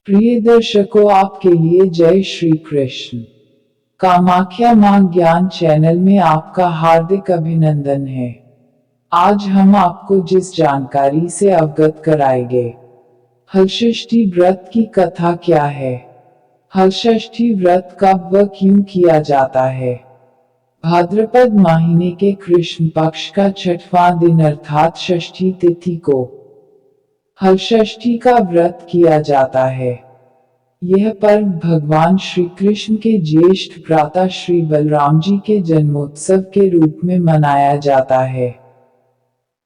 प्रिय दर्शकों, आपके लिए जय श्री कृष्ण। कामाख्या मां ज्ञान चैनल में आपका हार्दिक अभिनंदन है। आज हम आपको जिस जानकारी से अवगत कराएंगे, हलषष्ठी व्रत की कथा क्या है, हलषष्ठी व्रत कब व क्यों किया जाता है। भाद्रपद महीने के कृष्ण पक्ष का छठवां दिन अर्थात षष्ठी तिथि को हलषष्ठी का व्रत किया जाता है। यह पर्व भगवान श्री कृष्ण के ज्येष्ठ भ्राता श्री बलराम जी के जन्मोत्सव के रूप में मनाया जाता है।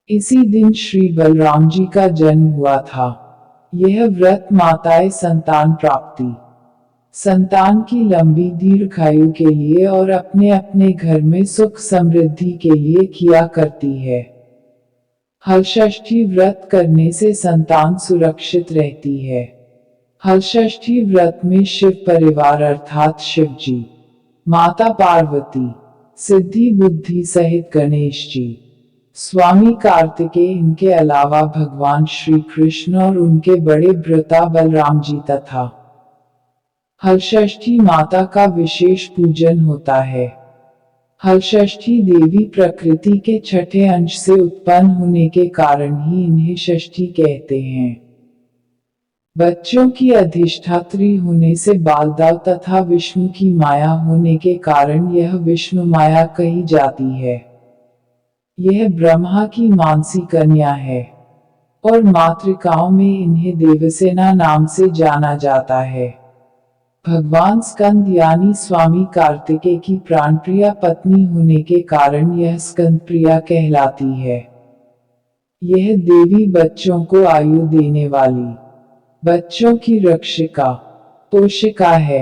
इसी दिन श्री बलराम जी का जन्म हुआ था। यह व्रत माताएं संतान प्राप्ति, संतान की लंबी दीर्घायु के लिए और अपने अपने घर में सुख समृद्धि के लिए किया करती है। हलषष्ठी व्रत करने से संतान सुरक्षित रहती है। हलषष्ठी व्रत में शिव परिवार अर्थात शिव जी, माता पार्वती, सिद्धि बुद्धि सहित गणेश जी, स्वामी कार्तिकेय, इनके अलावा भगवान श्री कृष्ण और उनके बड़े भ्राता बलराम जी तथा हलषष्ठी माता का विशेष पूजन होता है। हलषष्ठी देवी प्रकृति के छठे अंश से उत्पन्न होने के कारण ही इन्हें षष्ठी कहते हैं। बच्चों की अधिष्ठात्री होने से बालदाव तथा विष्णु की माया होने के कारण यह विष्णु माया कही जाती है। यह ब्रह्मा की मानसी कन्या है और मातृकाओं में इन्हें देवसेना नाम से जाना जाता है। भगवान स्कंद यानी स्वामी कार्तिकेय की प्राणप्रिया पत्नी होने के कारण यह स्कंद प्रिया कहलाती है। यह देवी बच्चों को आयु देने वाली, बच्चों की रक्षिका, पोषिका है।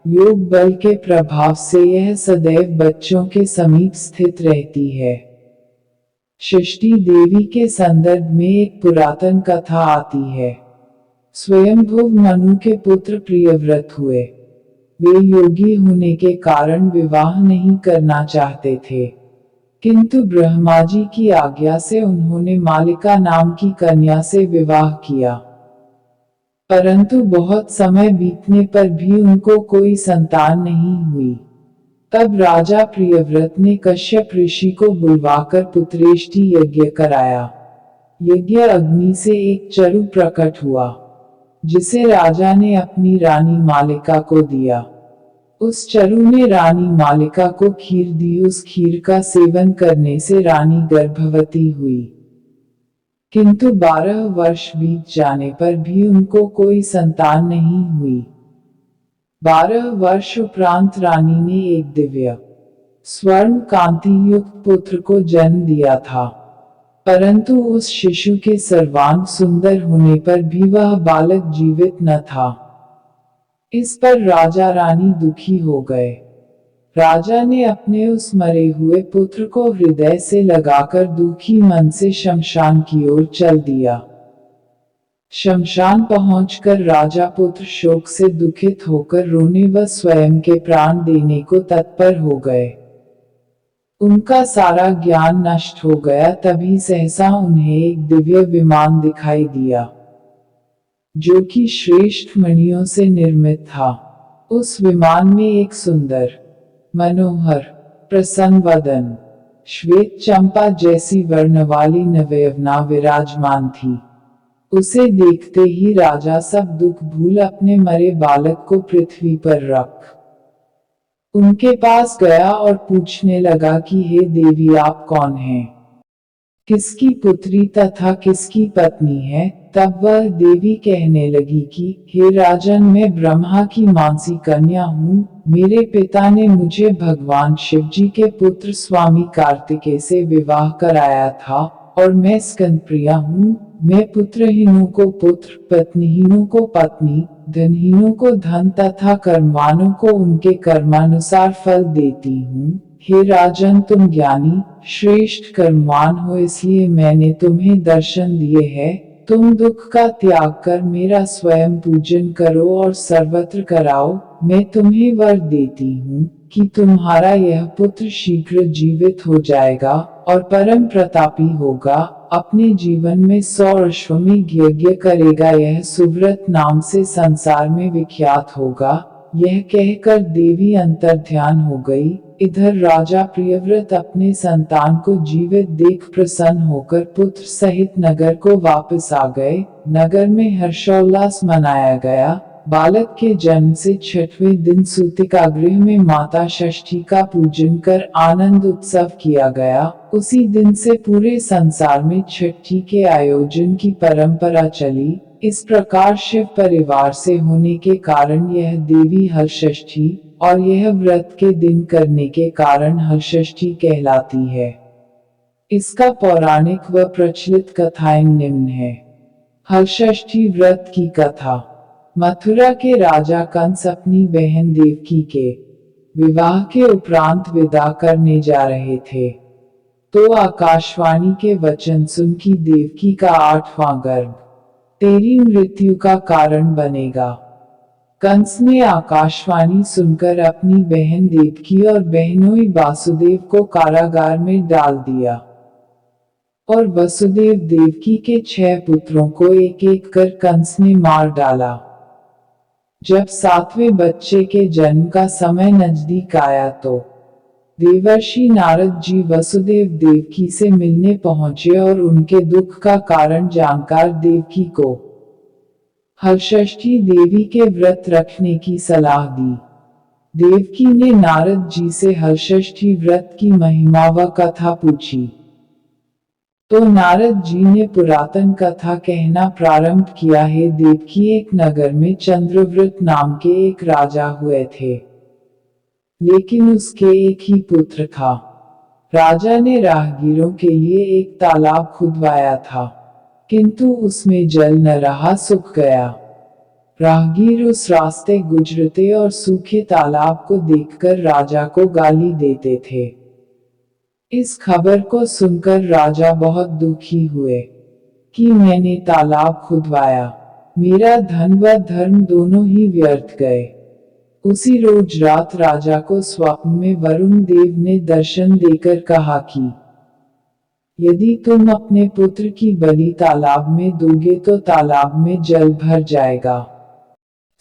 योग बल के प्रभाव से यह सदैव बच्चों के समीप स्थित रहती है। षष्ठी देवी के संदर्भ में एक पुरातन कथा आती है। स्वयंभुव मनु के पुत्र प्रियव्रत हुए। वे योगी होने के कारण विवाह नहीं करना चाहते थे, किंतु ब्रह्मा जी की आज्ञा से उन्होंने मालिका नाम की कन्या से विवाह किया। परंतु बहुत समय बीतने पर भी उनको कोई संतान नहीं हुई। तब राजा प्रियव्रत ने कश्यप ऋषि को बुलवाकर पुत्रेष्टि यज्ञ कराया। यज्ञ अग्नि से एक चरु प्रकट हुआ, जिसे राजा ने अपनी रानी मालिका को दिया। उस चरु ने रानी मालिका को खीर दी। उस खीर का सेवन करने से रानी गर्भवती हुई, किंतु 12 वर्ष बीत जाने पर भी उनको कोई संतान नहीं हुई। 12 वर्ष उपरांत रानी ने एक दिव्य स्वर्ण कांति युक्त पुत्र को जन्म दिया था, परंतु उस शिशु के सर्वांग सुंदर होने पर भी वह बालक जीवित न था। इस पर राजा रानी दुखी हो गए। राजा ने अपने उस मरे हुए पुत्र को हृदय से लगाकर दुखी मन से शमशान की ओर चल दिया। शमशान पहुंचकर राजा पुत्र शोक से दुखित होकर रोने व स्वयं के प्राण देने को तत्पर हो गए। उनका सारा ज्ञान नष्ट हो गया। तभी सहसा उन्हें एक दिव्य विमान दिखाई दिया, जो कि श्रेष्ठ मणियों से निर्मित था। उस विमान में एक सुंदर, मनोहर, प्रसन्न वदन, श्वेत चंपा जैसी वर्ण वाली नवयवना विराजमान थी। उसे देखते ही राजा सब दुख भूल अपने मरे बालक को पृथ्वी पर रख उनके पास गया और पूछने लगा कि हे देवी, आप कौन हैं, किसकी पुत्री तथा किसकी पत्नी है। तब वह देवी कहने लगी कि हे राजन, मैं ब्रह्मा की मानसी कन्या हूँ। मेरे पिता ने मुझे भगवान शिव जी के पुत्र स्वामी कार्तिकेय से विवाह कराया था और मैं स्कंद प्रिया हूँ। मैं पुत्रहीनों को पुत्र, पत्नीहीनों को पत्नी, धनहीनों को धन तथा कर्मवानों को उनके कर्मानुसार फल देती हूँ। हे राजन, तुम ज्ञानी श्रेष्ठ कर्मवान हो, इसलिए मैंने तुम्हें दर्शन दिए हैं। तुम दुख का त्याग कर मेरा स्वयं पूजन करो और सर्वत्र कराओ। मैं तुम्हें वर देती हूँ कि तुम्हारा यह पुत्र शीघ्र जीवित हो जाएगा और परम प्रतापी होगा, अपने जीवन में 100 अश्वमेध यज्ञ करेगा, यह सुव्रत नाम से संसार में विख्यात होगा। यह कहकर देवी अंतर्ध्यान हो गई। इधर राजा प्रियव्रत अपने संतान को जीवित देख प्रसन्न होकर पुत्र सहित नगर को वापस आ गए। नगर में हर्षोल्लास मनाया गया। बालक के जन्म से 6वें दिन सूतिका गृह में माता षष्ठी का पूजन कर आनंद उत्सव किया गया। उसी दिन से पूरे संसार में छठी के आयोजन की परंपरा चली। इस प्रकार शिव परिवार से होने के कारण यह देवी हलषष्ठी और यह व्रत के दिन करने के कारण हलषष्ठी कहलाती है। इसका पौराणिक व प्रचलित कथाएं निम्न है। हलषष्ठी व्रत की कथा। मथुरा के राजा कंस अपनी बहन देवकी के विवाह के उपरांत विदा करने जा रहे थे, तो आकाशवाणी के वचन सुन कि देवकी का 8वां गर्भ तेरी मृत्यु का कारण बनेगा। कंस ने आकाशवाणी सुनकर अपनी बहन देवकी और बहनोई वासुदेव को कारागार में डाल दिया और वसुदेव देवकी के 6 पुत्रों को एक एक कर कंस ने मार डाला। जब 7वें बच्चे के जन्म का समय नजदीक आया तो देवर्षि नारद जी वसुदेव देवकी से मिलने पहुंचे और उनके दुख का कारण जानकर देवकी को हलषष्ठी देवी के व्रत रखने की सलाह दी। देवकी ने नारद जी से हलषष्ठी व्रत की महिमा व कथा पूछी, तो नारद जी ने पुरातन कथा कहना प्रारंभ किया है। देवकी, एक नगर में चंद्रव्रत नाम के एक राजा हुए थे, लेकिन उसके एक ही पुत्र था। राजा ने राहगीरों के लिए एक तालाब खुदवाया था, किंतु उसमें जल न रहा, सूख गया। राहगीर उस रास्ते गुजरते और सूखे तालाब को देखकर राजा को गाली देते थे। इस खबर को सुनकर राजा बहुत दुखी हुए कि मैंने तालाब खुदवाया, मेरा धन व धर्म दोनों ही व्यर्थ गए। उसी रोज रात राजा को स्वप्न में वरुण देव ने दर्शन देकर कहा कि यदि तुम अपने पुत्र की बलि तालाब में दोगे तो तालाब में जल भर जाएगा।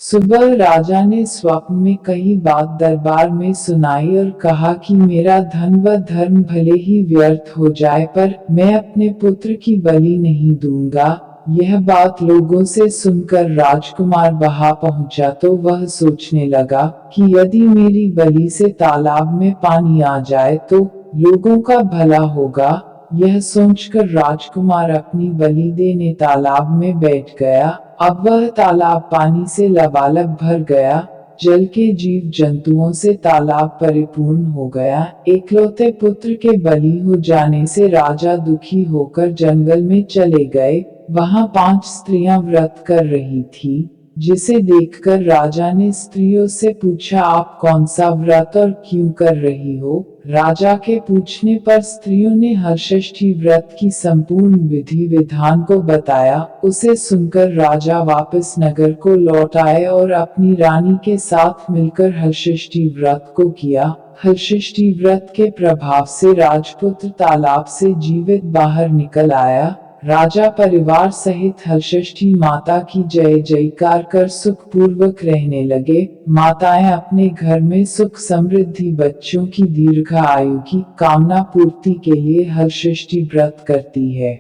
सुबह राजा ने स्वप्न में कही बात दरबार में सुनाई और कहा कि मेरा धन व धर्म भले ही व्यर्थ हो जाए, पर मैं अपने पुत्र की बलि नहीं दूंगा। यह बात लोगों से सुनकर राजकुमार वहां पहुंचा तो वह सोचने लगा कि यदि मेरी बलि से तालाब में पानी आ जाए तो लोगों का भला होगा। यह सोचकर राजकुमार अपनी बलि देने तालाब में बैठ गया। अब वह तालाब पानी से लबालब भर गया। जल के जीव जंतुओं से तालाब परिपूर्ण हो गया। एकलौते पुत्र के बलि हो जाने से राजा दुखी होकर जंगल में चले गए। वहां 5 स्त्रियां व्रत कर रही थी, जिसे देखकर राजा ने स्त्रियों से पूछा, आप कौन सा व्रत और क्यों कर रही हो? राजा के पूछने पर स्त्रियों ने हलषष्ठी व्रत की संपूर्ण विधि विधान को बताया। उसे सुनकर राजा वापस नगर को लौट आए और अपनी रानी के साथ मिलकर हलषष्ठी व्रत को किया। हलषष्ठी व्रत के प्रभाव से राजपुत्र तालाब से जीवित बाहर निकल आया। राजा परिवार सहित हलषष्ठी माता की जय जयकार कर सुख पूर्वक रहने लगे। माताएं अपने घर में सुख समृद्धि बच्चों की दीर्घ आयु की कामना पूर्ति के लिए हलषष्ठी व्रत करती है।